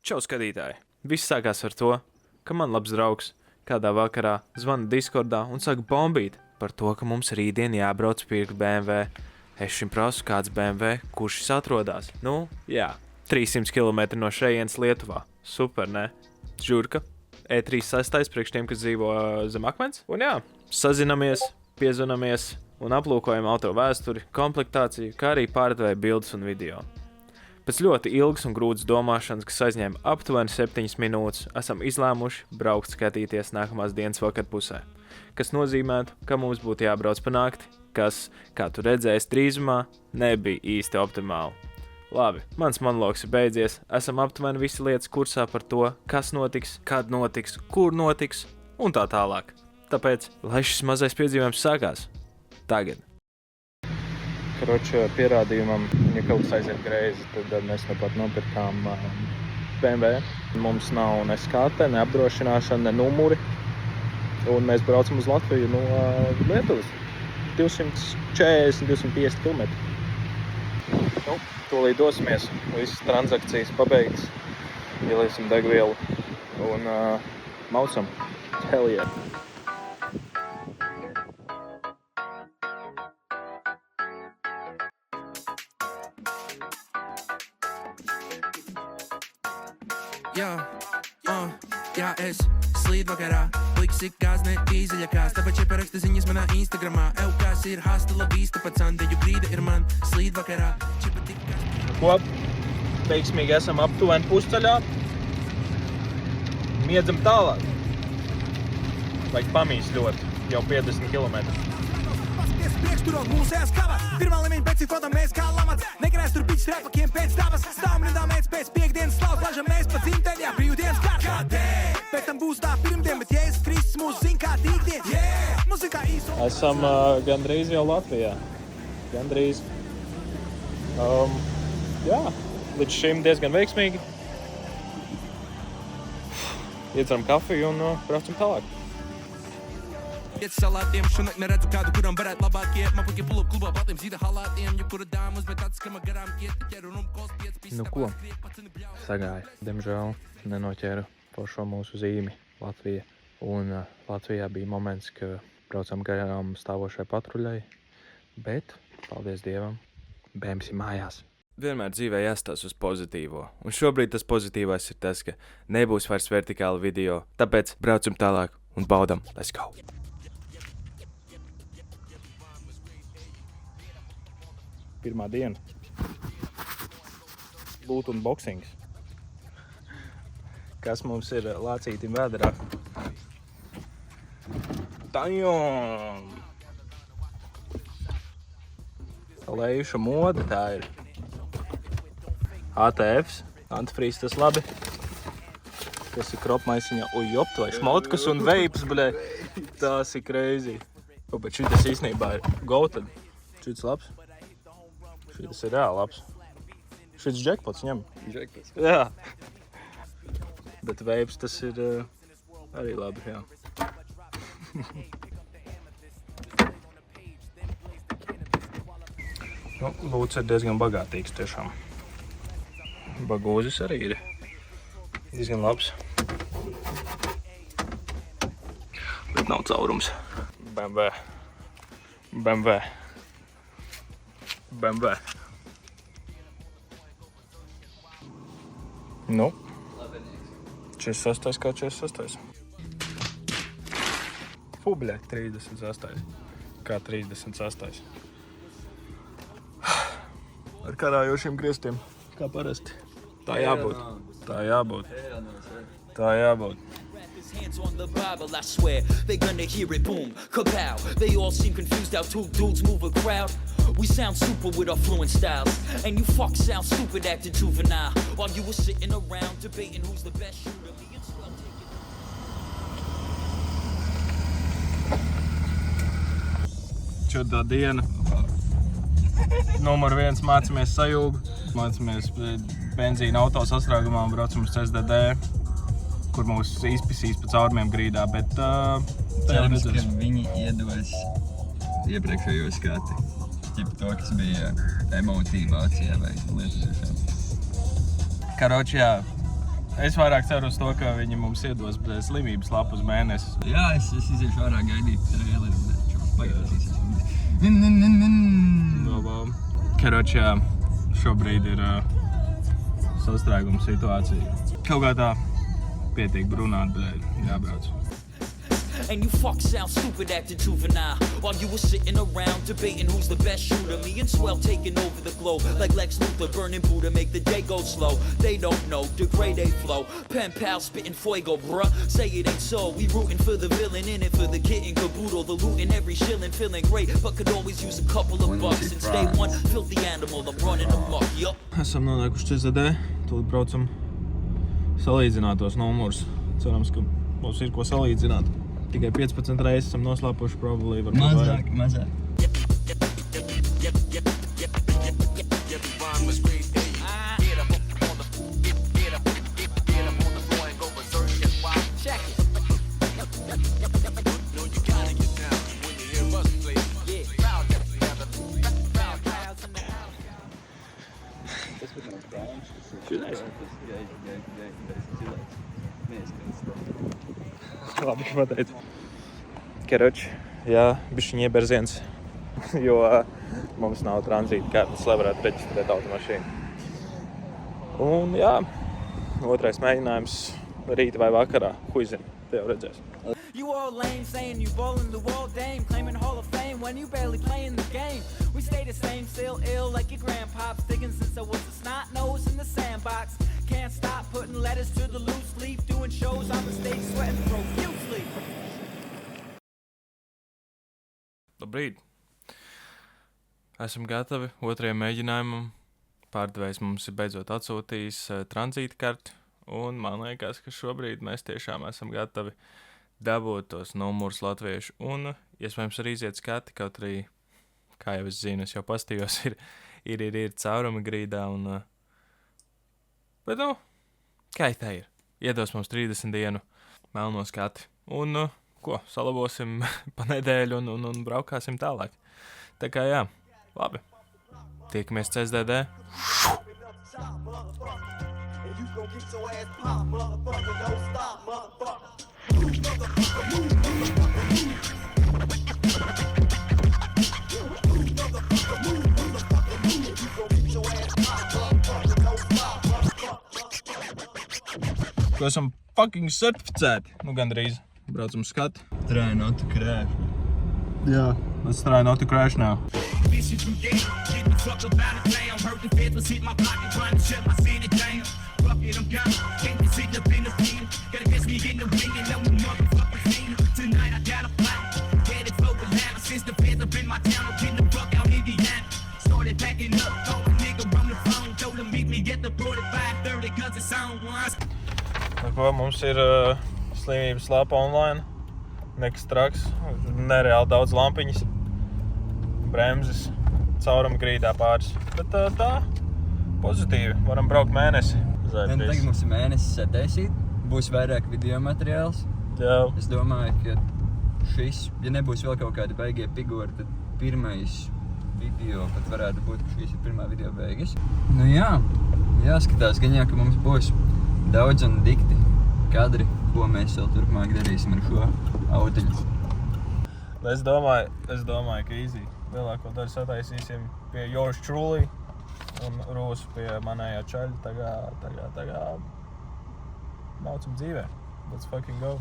Čau, skatītāji! Viss sākās ar to, ka man labs draugs kādā vakarā zvana Discordā un saka bombīt par to, ka mums rītdien jābrauc pirkt BMW. Es šim prasu, kāds BMW, kurš šis atrodās. Nu, jā, 300 km no šejienes Lietuvā. Super, ne? Žurka, E36 priekš tiem, kas dzīvo zem akmens. Un jā, sazinamies, piezvanamies un aplūkojam auto vēsturi, komplektāciju, kā arī pārdevēja bildes un video. Pēc ļoti ilgas un grūtas domāšanas, kas aizņēma aptuveni 7 minūtes, esam izlēmuši braukt skatīties nākamās dienas vakarpusē, kas nozīmētu, ka mums būtu jābrauc pa nakti, kas, kā tu redzēsi drīzumā, nebija īsti optimāli. Labi, mans monologs ir beidzies, esam aptuveni visi lietas kursā par to, kas notiks, kad notiks, kur notiks un tā tālāk. Tāpēc, lai šis mazais piedzīvojums sākās tagad. Karoči, pierādījumam, ja kaut kas aiziet greizi, tad mēs pat nopirkām BMW. Mums nav ne skate, ne apdrošināšana, ne numuri. Un mēs braucam uz Latviju no Lietuvas. 240-250 km. Nu, tūlīt dosimies. Visas transakcijas pabeigts. Ieliesim degvielu un maucam. Hell yeah! Jā, es slīd vakarā, pliks ik kāds ne dīzeļakās, tāpēc ieparaksta ziņas manā Instagramā. Kas ir hasta la vista, pacan, teģu brīda ir man slīd vakarā. Ko? Veiksmīgi esam aptuveni pusceļā. Miedzam tālāk. Vajag pamīst ļoti, jau 50 km. Priekšturot mūsējās kava, pirmā līmeņa pēc fotam mēs kā lamats. Nekanēs tur biķis repakiem pēc tavas, stāvam rindā mēs pēc piekdienas slaus, plažam mēs pa dzimteļā, brīvdienas kārt. Kādēļ? Pēc tam būs tā pirmdien, bet Jēzus Kristus mūs zin kā tīkdien. Yeah! Muzikā īso. Esam gandrīz jau Latvijā. Gandrīz. Jā, līdz šim diezgan veiksmīgi. Iedzeram kafiju un braucam tālāk. Iet salātiem, šonakt neredzu kādu, kuram varētu labāk iet. Man pakie pull-up klubā platiem zīda halātiem, jo kura dāmas, bet tāds, ka man garām iet, ķeru un kols 5 pīstas. Nu ko? Sagāja. Diemžēl nenoķēru foršo mūsu zīmi Latvija. Un Latvijā bija moments, ka braucam garām stāvošai patruļai. Bet, paldies Dievam, bēmsi mājās. Vienmēr dzīvē jāstās uz pozitīvo, un šobrīd tas pozitīvais ir tas, ka nebūs vairs vertikāla video, tāpēc braucam tālāk un baudam. Let's go! Pirmā diena. Lūt un boksings. Kas mums ir lācītim vēderā? Tajom! Lejuša moda tā ir. ATFs, antifrīz tas labi. Kas ir kropmaisiņā. Uj, jopt, vai šmotkas un veips, bļē. Tās ir crazy. Bet šitas īstenībā ir go tad. Šitas labs. Šitas ir reāli labs. Šitas jackpots ņem. Jackpots? Jā. Bet veips tas ir arī labi, jā. Nu, Lūts ir diezgan bagātīgs tiešām. Bagūzis arī ir diezgan labs. Bet nav caurums. BMW. Nu, 46 kā 46. Fū, bļa, 38. Kā 38. Ar karājošiem griestiem, kā parasti. Tā jābūt. Tā jābūt. Tā jābūt. Hands on the Bible, I swear they're gonna hear it, boom, kapow. They all seem confused how two dudes move a crowd. We sound super with our fluent styles, and you fuck sound stupid acting juvenile. While you were sitting around debating who's the best shooter. Čurdā diena. Numur 1 mācamies sajūgu. Mācamies benzīna auto sastrāgumā un braucam uz SDD, kur mūs izpisīs pa caurumiem grīdā, bet cerams, ka viņi iedos iepriekšējo skati. Ķipa to, kas bija emotīvācijā vai lietas. Karoči, jā, Es vairāk ceru uz to, ka viņi mums iedos slimības lapu uz mēnesi. Jā, es iziešu ārā gaidīt traileri, bet čau, pagaidīsies. Karoči, jā, šobrīd ir sastrēguma situācija. Kaut kā tā pietiek runāt, bet jābrauc. And you fuck sound stupid acting juvenile while you were sitting around debating who's the best shooter. Me and Swell taking over the globe like Lex Luthor burning Buddha, make the day go slow. They don't know, degrade they flow. Pen pal spitting fuego, bruh. Say it ain't so. We rooting for the villain, in it for the kitten caboodle. The looting every shilling, feeling great, but could always use a couple of bucks. Since day one, filthy animal, I'm running amok. Yup. Esam nonākuši CZD, tūlīt braucam salīdzināt tos numurus. Cerams, ka mums ir ko salīdzināt. Tikai 15 reizes esam noslēpuši, probably varbūt vairāk. Mazāk. Labi, ka pateicu. Karoči, jā, bišķiņ ieberziens, jo mums nav tranzīta kartes, lai varētu reģistrēt automašīnu. Un jā, otrais mēģinājums rīt vai vakarā, huizin, te jau redzēs. You all lame, saying you bowling the wall dame, claiming Hall of Fame when you barely playing the game. We stay the same, still ill like your grandpop, sticking since I was a snot nose in the sandbox. Can't stop putting letters to the loose leaf, doing shows on the stage, sweating profusely. Labrīt! Esam gatavi otrajam mēģinājumam. Pārdevējs mums ir beidzot atsūtījis tranzīta karti, un man liekas, ka šobrīd mēs tiešām esam gatavi dabūt tos numurus latviešu, un iespējams arī iziet skati, kaut arī, kā jau es zinu, es jau pastījos, ir caurumi grīdā, un, bet, nu, kā tā ir? Iedos mums 30 dienu melno skati, un, ko, salabosim pa nedēļu un braukāsim tālāk. Tā kā jā, labi. Tiekamies CSDD. Ko esam fucking certificēti. Nu, gandrīz. Braucam skati. Try not to crash. Jā, let's try not to crash now. Ko, mums ir slimības lapa online. Nekas traks, nereāli daudz lampiņas, bremzes, cauruma grīdā pāris. Bet tā, pozitīvi, varam braukt mēnesi. Tagad mums ir mēnesis sataisīt, būs vairāk video materiāls. Jā. Es domāju, ka šis, ja nebūs vēl kaut kādi beigie figūri, tad pirmais video pat varētu būt, ka šīs ir pirmā video beigas. Nu jā, jāskatās gan jā, ka mums būs daudz un dikti kadri, ko mēs vēl turpmāk darīsim ar šo audiņu. Es domāju, ka easy. Lielāko daļu sataisīsim pie yours truly un Rūsu pie manējā čaļa. Tagad maucam dzīvē. Let's fucking go.